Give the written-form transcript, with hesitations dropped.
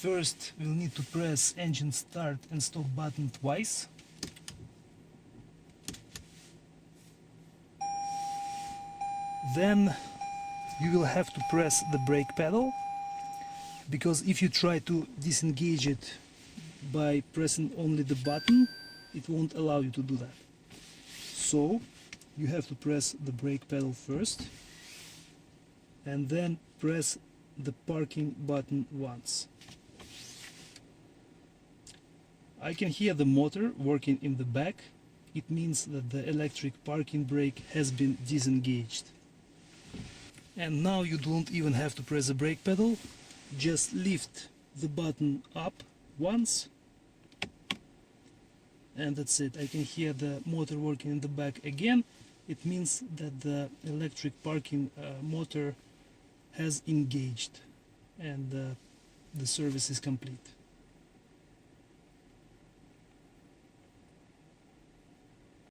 First we'll need to press engine start and stop button twice. Then you will have to press the brake pedal, because if you try to disengage it by pressing only the button, it won't allow you to do that. So you have to press the brake pedal first and then press the parking button once. I can hear the motor working in the back. It means that the electric parking brake has been disengaged. And now you don't even have to press the brake pedal, just lift the button up once and that's it. I can hear the motor working in the back again. It means that the electric parking motor has engaged and the service is complete.